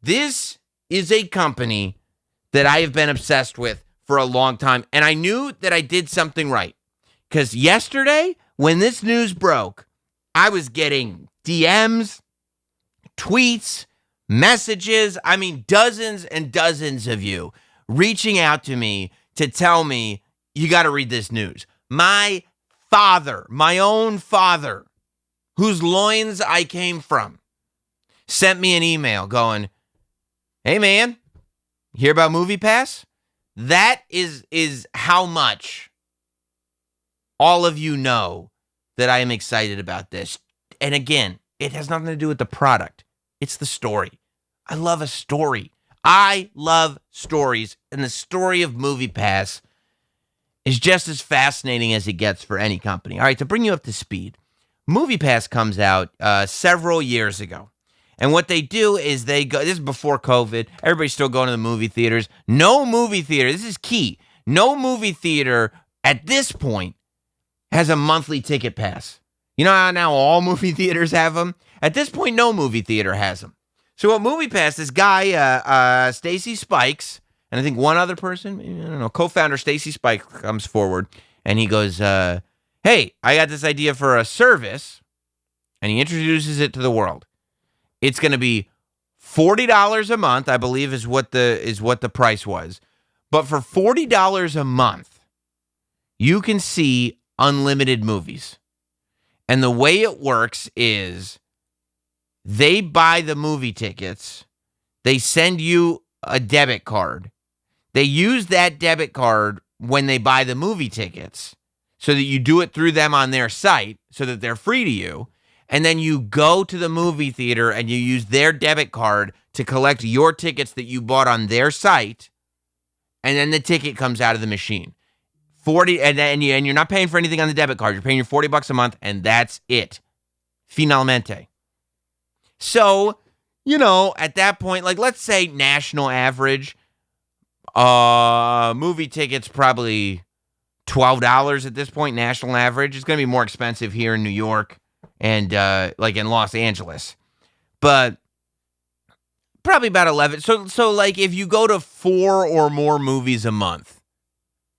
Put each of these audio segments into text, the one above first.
This is a company that I have been obsessed with for a long time, and I knew that I did something right. Because yesterday, when this news broke, I was getting DMs, tweets, messages, dozens and dozens of you reaching out to me to tell me, you got to read this news. My father, my own father, whose loins I came from, sent me an email going, hey man, hear about MoviePass? That is how much all of you know that I am excited about this. And again, it has nothing to do with the product. It's the story. I love a story. I love stories. And the story of MoviePass is just as fascinating as it gets for any company. All right, to bring you up to speed, MoviePass comes out several years ago. And what they do is they go, this is before COVID, everybody's still going to the movie theaters. No movie theater, this is key, no movie theater at this point has a monthly ticket pass. You know how now all movie theaters have them? At this point, no movie theater has them. So at MoviePass, this guy, Stacy Spikes, and I think one other person, I don't know, co-founder Stacy Spikes comes forward, and he goes, hey, I got this idea for a service, and he introduces it to the world. It's going to be $40 a month, I believe is what the price was. But for $40 a month, you can see unlimited movies. And the way it works is they buy the movie tickets, they send you a debit card. They use that debit card when they buy the movie tickets so that you do it through them on their site so that they're free to you. And then you go to the movie theater and you use their debit card to collect your tickets that you bought on their site. And then the ticket comes out of the machine. And you're not paying for anything on the debit card. You're paying your $40 a month, and that's it. Finalmente. So, at that point, like let's say national average, movie tickets probably $12 at this point, national average. It's going to be more expensive here in New York and like in Los Angeles. But probably about 11. So like if you go to 4 or more movies a month,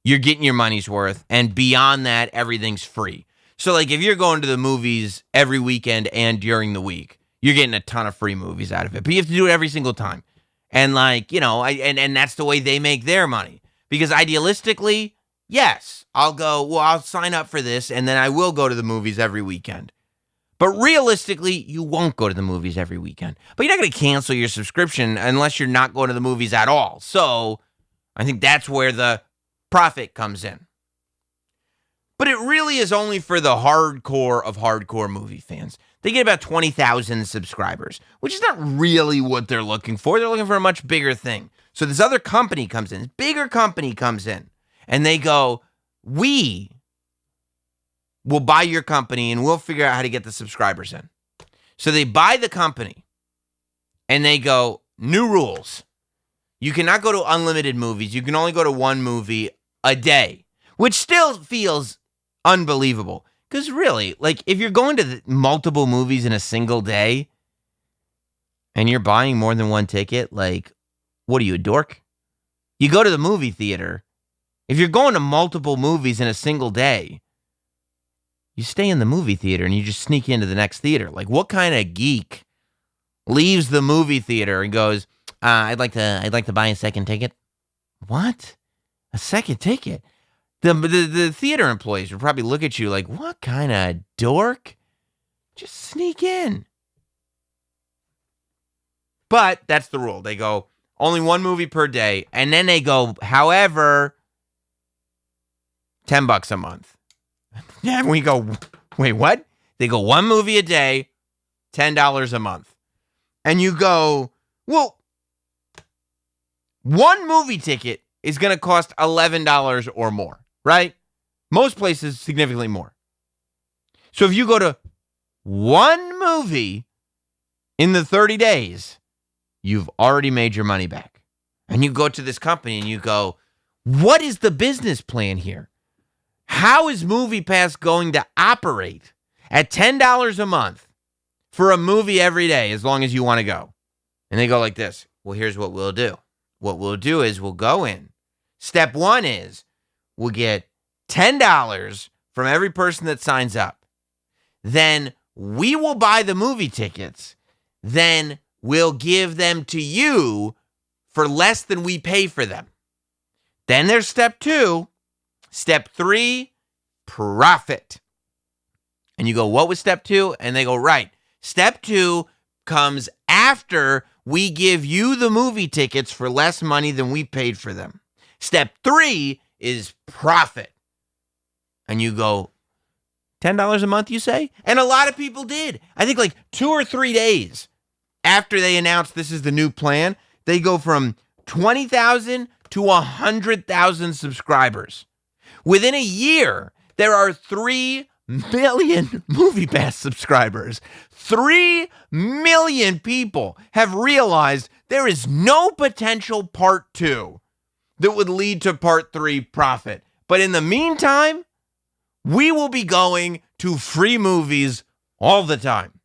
you're getting your money's worth. And beyond that, everything's free. So like if you're going to the movies every weekend and during the week, you're getting a ton of free movies out of it. But you have to do it every single time. And like, and that's the way they make their money. Because idealistically, yes, I'll sign up for this and then I will go to the movies every weekend. But realistically, you won't go to the movies every weekend. But you're not going to cancel your subscription unless you're not going to the movies at all. So I think that's where the profit comes in. But it really is only for the hardcore of hardcore movie fans. They get about 20,000 subscribers, which is not really what they're looking for. They're looking for a much bigger thing. So this other company comes in, this bigger company comes in, and they go, we will buy your company and we'll figure out how to get the subscribers in. So they buy the company and they go, new rules. You cannot go to unlimited movies. You can only go to one movie a day, which still feels unbelievable. Because really, like if you're going to multiple movies in a single day and you're buying more than one ticket, like, what are you, a dork? You go to the movie theater. If you're going to multiple movies in a single day, you stay in the movie theater and you just sneak into the next theater. Like, what kind of geek leaves the movie theater and goes, I'd like to buy a second ticket? What? A second ticket? The theater employees would probably look at you like, what kind of dork? Just sneak in. But that's the rule. They go, only one movie per day. And then they go, however, $10 a month. Yeah, we go, wait, what? They go one movie a day, $10 a month. And you go, well, one movie ticket is going to cost $11 or more, right? Most places, significantly more. So if you go to one movie in the 30 days, you've already made your money back. And you go to this company and you go, what is the business plan here? How is MoviePass going to operate at $10 a month for a movie every day as long as you want to go? And they go like this. Well, here's what we'll do. What we'll do is we'll go in. Step one is we'll get $10 from every person that signs up. Then we will buy the movie tickets. Then we'll give them to you for less than we pay for them. Then there's step two. Step three, profit. And you go, what was step two? And they go, right. Step two comes after we give you the movie tickets for less money than we paid for them. Step three is profit. And you go, $10 a month, you say? And a lot of people did. I think like 2 or 3 days after they announced this is the new plan, they go from 20,000 to 100,000 subscribers. Within a year, there are 3 million MoviePass subscribers. 3 million people have realized there is no potential part 2 that would lead to part 3 profit. But in the meantime, we will be going to free movies all the time.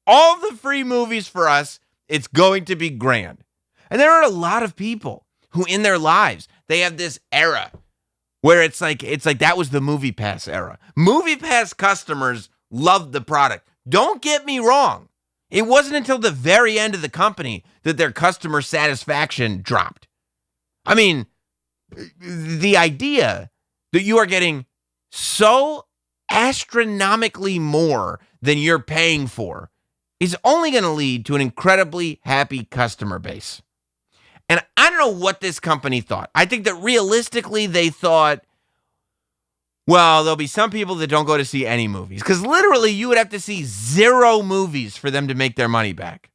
All the free movies for us, it's going to be grand. And there are a lot of people who in their lives, they have this era where it's like that was the MoviePass era. MoviePass customers loved the product. Don't get me wrong. It wasn't until the very end of the company that their customer satisfaction dropped. I mean, the idea that you are getting so astronomically more than you're paying for is only going to lead to an incredibly happy customer base. And I don't know what this company thought. I think that realistically they thought, well, there'll be some people that don't go to see any movies. Because literally you would have to see 0 movies for them to make their money back.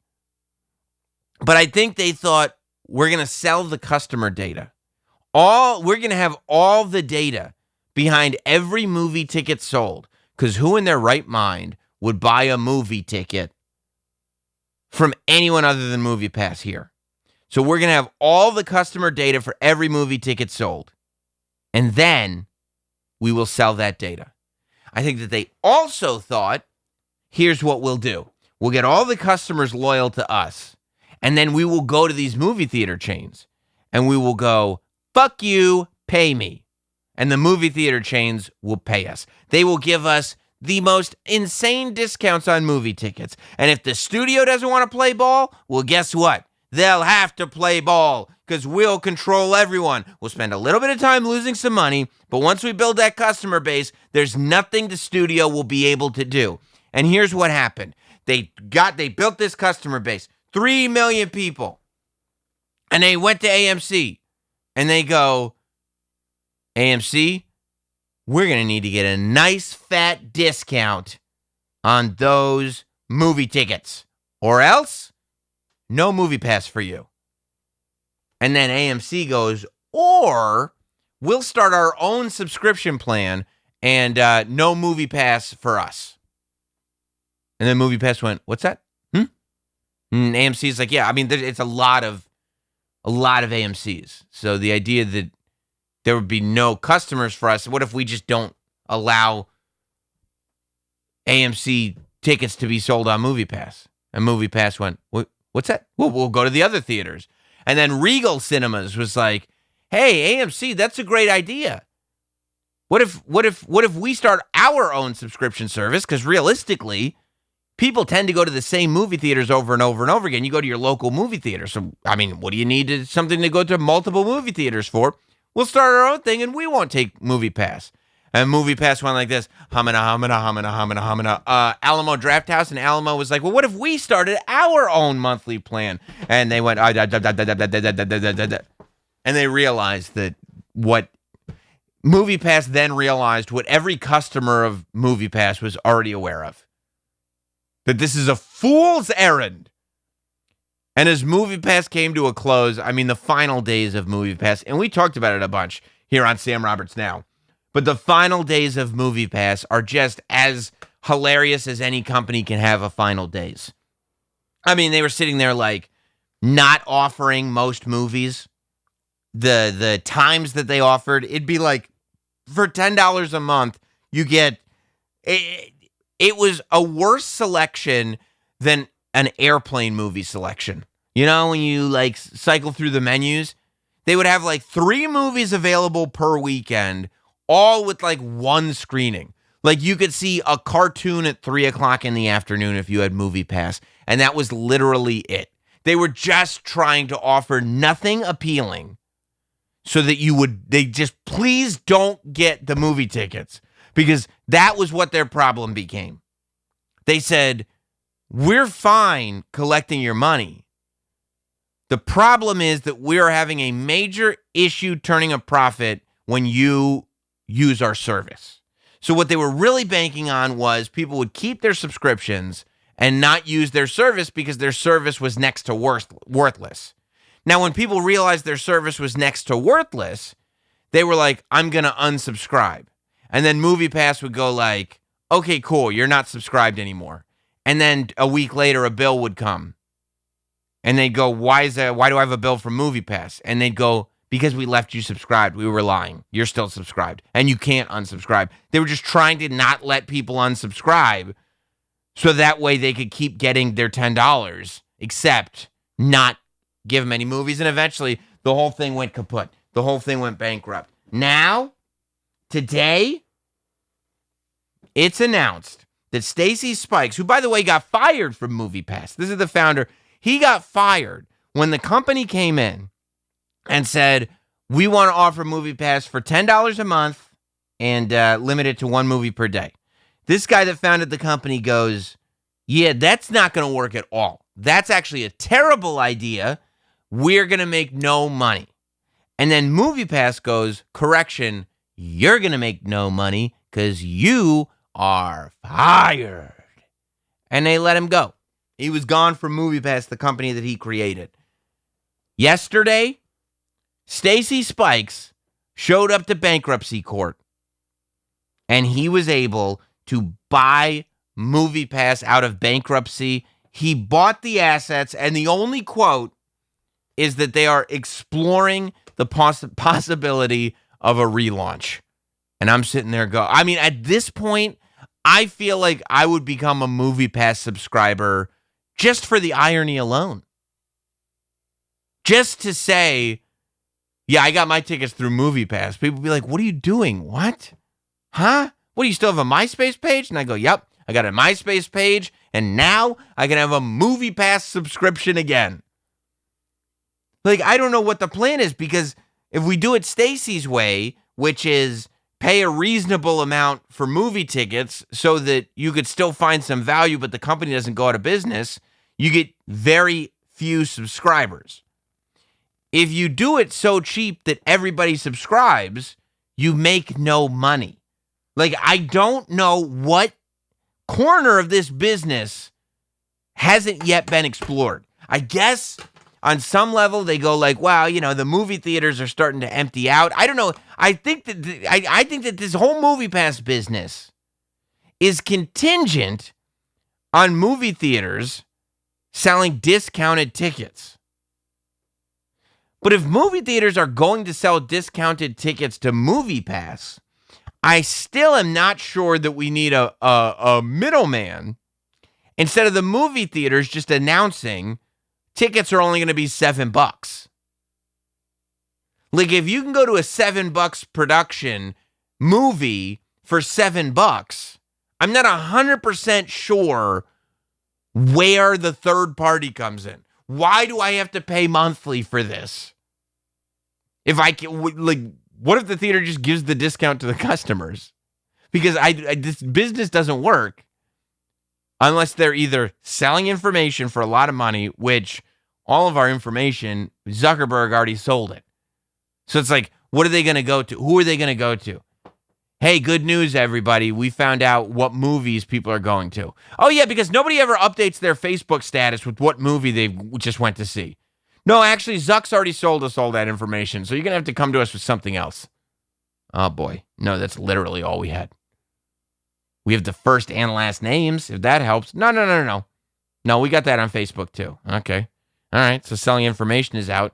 But I think they thought, we're going to sell the customer data. We're going to have all the data behind every movie ticket sold. Because who in their right mind would buy a movie ticket from anyone other than MoviePass here? So we're going to have all the customer data for every movie ticket sold. And then we will sell that data. I think that they also thought, here's what we'll do. We'll get all the customers loyal to us. And then we will go to these movie theater chains. And we will go, fuck you, pay me. And the movie theater chains will pay us. They will give us the most insane discounts on movie tickets. And if the studio doesn't want to play ball, well, guess what? They'll have to play ball because we'll control everyone. We'll spend a little bit of time losing some money, but once we build that customer base, there's nothing the studio will be able to do. And here's what happened. They built this customer base, 3 million people. And they went to AMC and they go, AMC, we're going to need to get a nice fat discount on those movie tickets, or else no MoviePass for you. And then AMC goes, or we'll start our own subscription plan and no MoviePass for us. And then MoviePass went, what's that? And AMC's like, yeah, I mean, it's a lot of AMCs. So the idea that there would be no customers for us, what if we just don't allow AMC tickets to be sold on MoviePass? And MoviePass went, what's that? We'll go to the other theaters. And then Regal Cinemas was like, hey, AMC, that's a great idea. What if we start our own subscription service? Because realistically, people tend to go to the same movie theaters over and over and over again. You go to your local movie theater. So, I mean, what do you need something to go to multiple movie theaters for? We'll start our own thing and we won't take MoviePass. And MoviePass went like this, humana. Alamo Drafthouse, and Alamo was like, well, what if we started our own monthly plan? And they went, and they realized that what MoviePass then realized what every customer of MoviePass was already aware of. That this is a fool's errand. And as MoviePass came to a close, I mean, the final days of MoviePass, and we talked about it a bunch here on Sam Roberts Now, but the final days of MoviePass are just as hilarious as any company can have a final days. I mean, they were sitting there like not offering most movies. The times that they offered, it'd be like for $10 a month, you get it was a worse selection than an airplane movie selection. You know, when you like cycle through the menus, they would have like 3 movies available per weekend, all with like one screening. Like you could see a cartoon at 3:00 in the afternoon if you had MoviePass, and that was literally it. They were just trying to offer nothing appealing so that they just please don't get the movie tickets, because that was what their problem became. They said, we're fine collecting your money. The problem is that we are having a major issue turning a profit when you use our service. So what they were really banking on was people would keep their subscriptions and not use their service because their service was next to worthless. Now, when people realized their service was next to worthless, they were like, I'm going to unsubscribe. And then MoviePass would go like, okay, cool, you're not subscribed anymore. And then a week later, a bill would come. And they'd go, why do I have a bill from MoviePass? And they'd go, because we left you subscribed. We were lying. You're still subscribed. And you can't unsubscribe. They were just trying to not let people unsubscribe so that way they could keep getting their $10, except not give them any movies. And eventually, the whole thing went kaput. The whole thing went bankrupt. Now, today, it's announced that Stacy Spikes, who, by the way, got fired from MoviePass. This is the founder. He got fired when the company came in and said, we want to offer MoviePass for $10 a month and limit it to 1 movie per day. This guy that founded the company goes, yeah, that's not going to work at all. That's actually a terrible idea. We're going to make no money. And then MoviePass goes, correction, you're going to make no money because you are fired. And they let him go. He was gone from MoviePass, the company that he created. Yesterday, Stacy Spikes showed up to bankruptcy court, and he was able to buy MoviePass out of bankruptcy. He bought the assets, and the only quote is that they are exploring the possibility of a relaunch. And I'm sitting there at this point, I feel like I would become a MoviePass subscriber just for the irony alone. Just to say, yeah, I got my tickets through MoviePass. People be like, what are you doing? What? Huh? What, do you still have a MySpace page? And I go, yep, I got a MySpace page, and now I can have a MoviePass subscription again. Like, I don't know what the plan is, because if we do it Stacy's way, which is pay a reasonable amount for movie tickets so that you could still find some value, but the company doesn't go out of business, you get very few subscribers. If you do it so cheap that everybody subscribes, you make no money. Like, I don't know what corner of this business hasn't yet been explored. I guess on some level they go like, wow, the movie theaters are starting to empty out. I don't know. I think that I think that this whole MoviePass business is contingent on movie theaters selling discounted tickets. But if movie theaters are going to sell discounted tickets to MoviePass, I still am not sure that we need a middleman instead of the movie theaters just announcing tickets are only going to be $7. Like, if you can go to a $7 production movie for $7, I'm not 100% sure where the third party comes in. Why do I have to pay monthly for this? If I can, like, what if the theater just gives the discount to the customers? Because this business doesn't work unless they're either selling information for a lot of money, which all of our information, Zuckerberg already sold it. So it's like, what are they going to go to? Who are they going to go to? Hey, good news, everybody. We found out what movies people are going to. Oh, yeah, because nobody ever updates their Facebook status with what movie they just went to see. No, actually, Zuck's already sold us all that information, so you're going to have to come to us with something else. Oh, boy. No, that's literally all we had. We have the first and last names, if that helps. No. No, we got that on Facebook, too. Okay. All right, so selling information is out.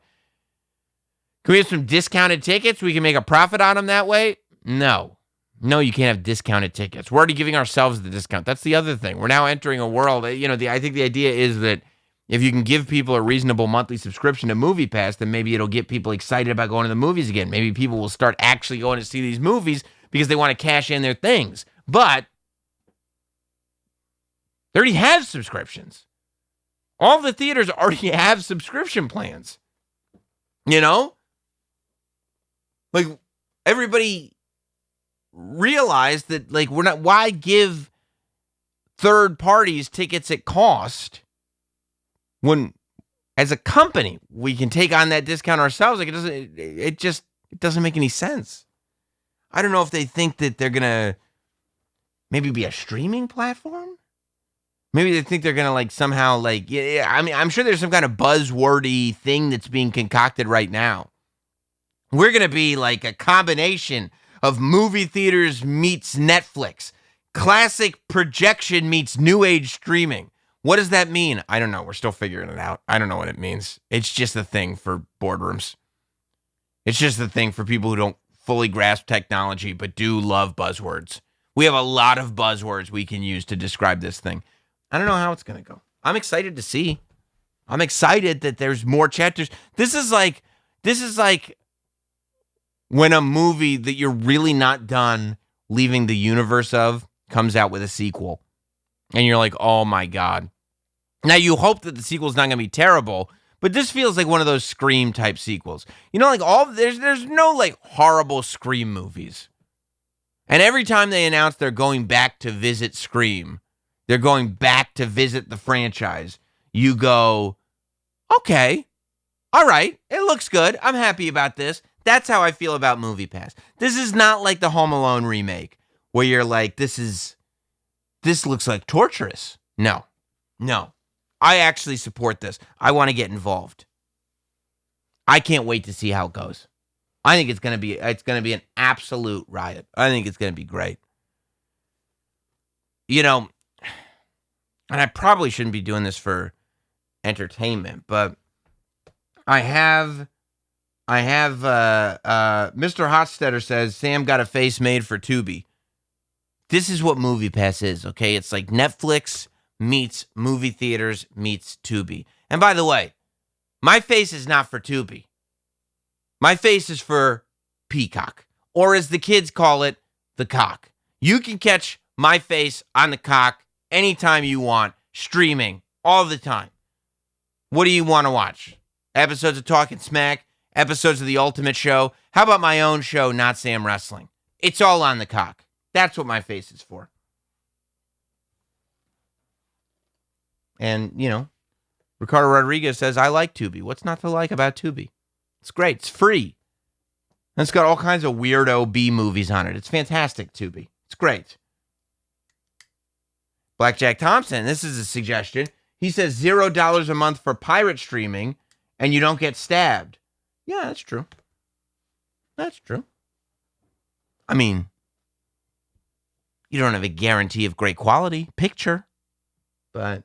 Can we have some discounted tickets? We can make a profit on them that way? No, you can't have discounted tickets. We're already giving ourselves the discount. That's the other thing. We're now entering a world, I think the idea is that If you can give people a reasonable monthly subscription to MoviePass, then maybe it'll get people excited about going to the movies again. Maybe people will start actually going to see these movies because they want to cash in their things. But they already have subscriptions. All the theaters already have subscription plans. You know? Like, everybody realized that, like, why give third parties tickets at cost when, as a company, we can take on that discount ourselves? Like, it doesn't make any sense. I don't know if they think that they're gonna maybe be a streaming platform. Maybe they think they're gonna like somehow like, yeah. I mean, I'm sure there's some kind of buzzwordy thing that's being concocted right now. We're gonna be like a combination of movie theaters meets Netflix, classic projection meets new age streaming. What does that mean? I don't know. We're still figuring it out. I don't know what it means. It's just a thing for boardrooms. It's just a thing for people who don't fully grasp technology but do love buzzwords. We have a lot of buzzwords we can use to describe this thing. I don't know how it's going to go. I'm excited to see. I'm excited that there's more chapters. This is like when a movie that you're really not done leaving the universe of comes out with a sequel. And you're like, oh my God. Now you hope that the sequel's not going to be terrible, but this feels like one of those Scream type sequels. You know, like there's no like horrible Scream movies. And every time they announce they're going back to visit Scream, they're going back to visit the franchise, you go, okay, all right, it looks good. I'm happy about this. That's how I feel about MoviePass. This is not like the Home Alone remake where you're like, this looks like torturous. No. I actually support this. I want to get involved. I can't wait to see how it goes. I think it's going to be an absolute riot. I think it's going to be great. You know, and I probably shouldn't be doing this for entertainment, but I have Mr. Hotstetter says Sam got a face made for Tubi. This is what MoviePass is, okay? It's like Netflix meets movie theaters meets Tubi. And by the way, my face is not for Tubi. My face is for Peacock, or as the kids call it, the cock. You can catch my face on the cock anytime you want, streaming all the time. What do you want to watch? Episodes of Talking Smack, episodes of The Ultimate Show. How about my own show, Not Sam Wrestling? It's all on the cock. That's what my face is for. And, you know, Ricardo Rodriguez says, I like Tubi. What's not to like about Tubi? It's great. It's free. And it's got all kinds of weirdo B movies on it. It's fantastic, Tubi. It's great. Blackjack Thompson, this is a suggestion. He says $0 a month for pirate streaming and you don't get stabbed. Yeah, that's true. That's true. I mean, you don't have a guarantee of great quality picture, but